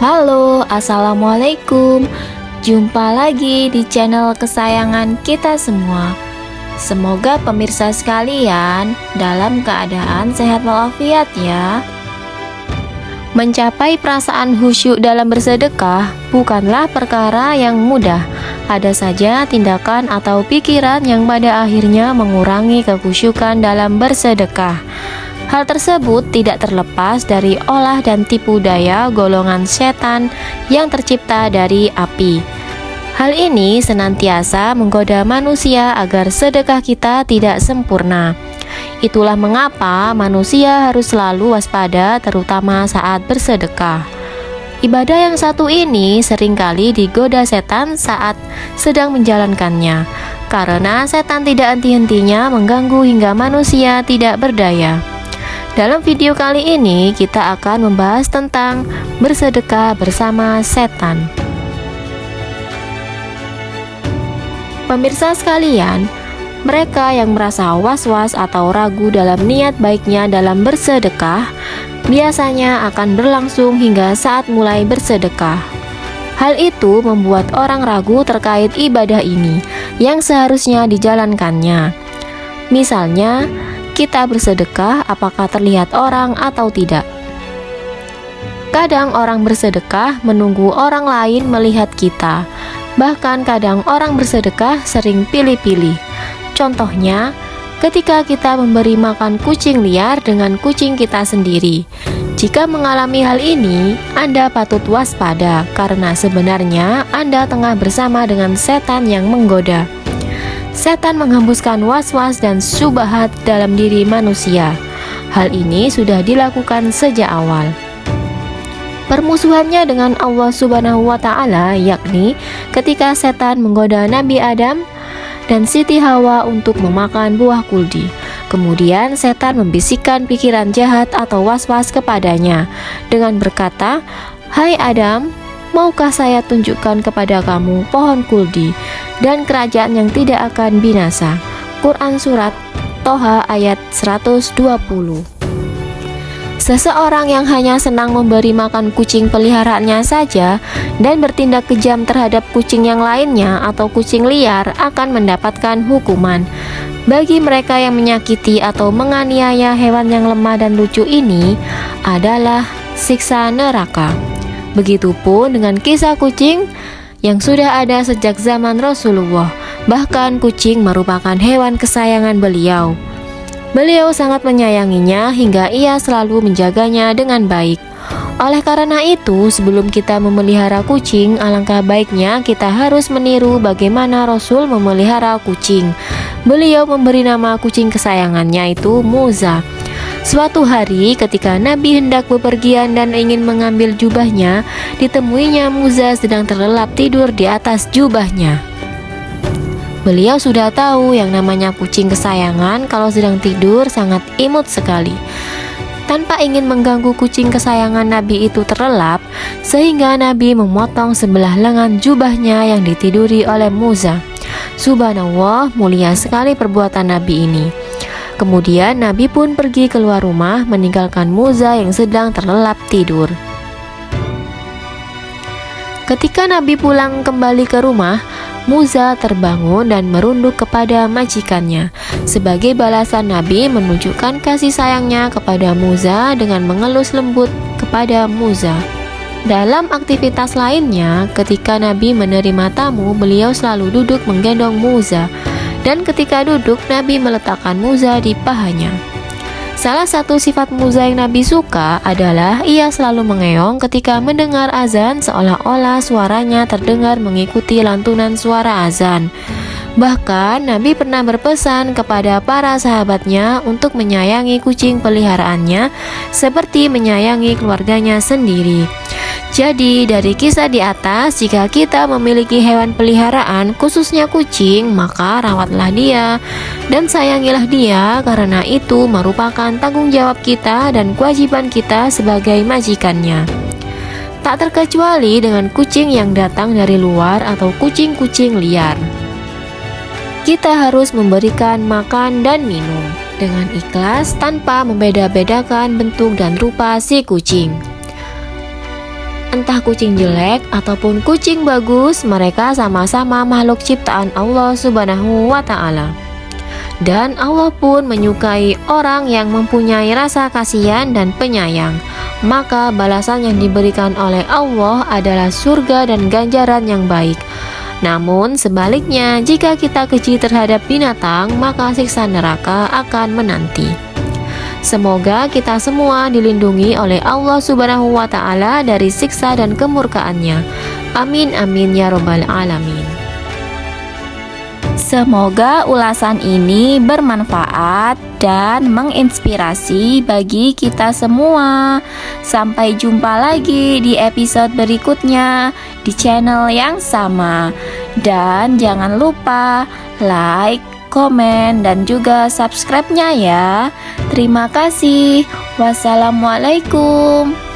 Halo, assalamualaikum. Jumpa lagi di channel kesayangan kita semua. Semoga pemirsa sekalian dalam keadaan sehat walafiat ya. Mencapai perasaan khusyuk dalam bersedekah bukanlah perkara yang mudah. Ada saja tindakan atau pikiran yang pada akhirnya mengurangi kekhusyukan dalam bersedekah. Hal tersebut tidak terlepas dari olah dan tipu daya golongan setan yang tercipta dari api. Hal ini senantiasa menggoda manusia agar sedekah kita tidak sempurna. Itulah mengapa manusia harus selalu waspada terutama saat bersedekah. Ibadah yang satu ini seringkali digoda setan saat sedang menjalankannya, karena setan tidak henti-hentinya mengganggu hingga manusia tidak berdaya. Dalam video kali ini kita akan membahas tentang bersedekah bersama setan. Pemirsa sekalian, mereka yang merasa was-was atau ragu dalam niat baiknya dalam bersedekah biasanya akan berlangsung hingga saat mulai bersedekah. Hal itu membuat orang ragu terkait ibadah ini yang seharusnya dijalankannya. Misalnya, kita bersedekah apakah terlihat orang atau tidak. Kadang orang bersedekah menunggu orang lain melihat kita. Bahkan kadang orang bersedekah sering pilih-pilih. Contohnya, ketika kita memberi makan kucing liar dengan kucing kita sendiri. Jika mengalami hal ini, Anda patut waspada karena sebenarnya Anda tengah bersama dengan setan yang menggoda. Setan menghembuskan was-was dan syubhat dalam diri manusia. Hal ini sudah dilakukan sejak awal. Permusuhannya dengan Allah Subhanahu wa Ta'ala, yakni ketika setan menggoda Nabi Adam dan Siti Hawa untuk memakan buah kuldi. Kemudian setan membisikkan pikiran jahat atau was-was kepadanya dengan berkata, "Hai Adam, maukah saya tunjukkan kepada kamu pohon kuldi dan kerajaan yang tidak akan binasa?" Quran Surat Toha ayat 120. Seseorang yang hanya senang memberi makan kucing peliharaannya saja dan bertindak kejam terhadap kucing yang lainnya atau kucing liar akan mendapatkan hukuman. Bagi mereka yang menyakiti atau menganiaya hewan yang lemah dan lucu ini adalah siksa neraka. Begitupun dengan kisah kucing yang sudah ada sejak zaman Rasulullah. Bahkan kucing merupakan hewan kesayangan beliau. Beliau sangat menyayanginya hingga ia selalu menjaganya dengan baik. Oleh karena itu, sebelum kita memelihara kucing, alangkah baiknya kita harus meniru bagaimana Rasul memelihara kucing. Beliau memberi nama kucing kesayangannya itu Muza. Suatu hari ketika Nabi hendak bepergian dan ingin mengambil jubahnya, ditemuinya Muza sedang terlelap tidur di atas jubahnya. Beliau sudah tahu yang namanya kucing kesayangan kalau sedang tidur sangat imut sekali. Tanpa ingin mengganggu kucing kesayangan Nabi itu terlelap, sehingga Nabi memotong sebelah lengan jubahnya yang ditiduri oleh Muza. Subhanallah, mulia sekali perbuatan Nabi ini. Kemudian Nabi pun pergi keluar rumah meninggalkan Muza yang sedang terlelap tidur. Ketika Nabi pulang kembali ke rumah, Muza terbangun dan merunduk kepada majikannya. Sebagai balasan, Nabi menunjukkan kasih sayangnya kepada Muza dengan mengelus lembut kepada Muza. Dalam aktivitas lainnya, ketika Nabi menerima tamu, beliau selalu duduk menggendong Muza. Dan ketika duduk, Nabi meletakkan Muza di pahanya. Salah satu sifat Muza yang Nabi suka adalah ia selalu mengeong ketika mendengar azan, seolah-olah suaranya terdengar mengikuti lantunan suara azan. Bahkan Nabi pernah berpesan kepada para sahabatnya untuk menyayangi kucing peliharaannya seperti menyayangi keluarganya sendiri. Jadi dari kisah di atas, jika kita memiliki hewan peliharaan, khususnya kucing, maka rawatlah dia dan sayangilah dia, karena itu merupakan tanggung jawab kita dan kewajiban kita sebagai majikannya. Tak terkecuali dengan kucing yang datang dari luar atau kucing-kucing liar. Kita harus memberikan makan dan minum dengan ikhlas tanpa membeda-bedakan bentuk dan rupa si kucing. Entah kucing jelek ataupun kucing bagus, mereka sama-sama makhluk ciptaan Allah Subhanahu wa Ta'ala. Dan Allah pun menyukai orang yang mempunyai rasa kasihan dan penyayang. Maka balasan yang diberikan oleh Allah adalah surga dan ganjaran yang baik. Namun sebaliknya, jika kita keji terhadap binatang, maka siksa neraka akan menanti. Semoga kita semua dilindungi oleh Allah Subhanahu wa Ta'ala dari siksa dan kemurkaannya. Amin amin ya robbal alamin. Semoga ulasan ini bermanfaat dan menginspirasi bagi kita semua. Sampai jumpa lagi di episode berikutnya di channel yang sama. Dan jangan lupa like, komen, dan juga subscribe-nya ya. Terima kasih. Wassalamualaikum.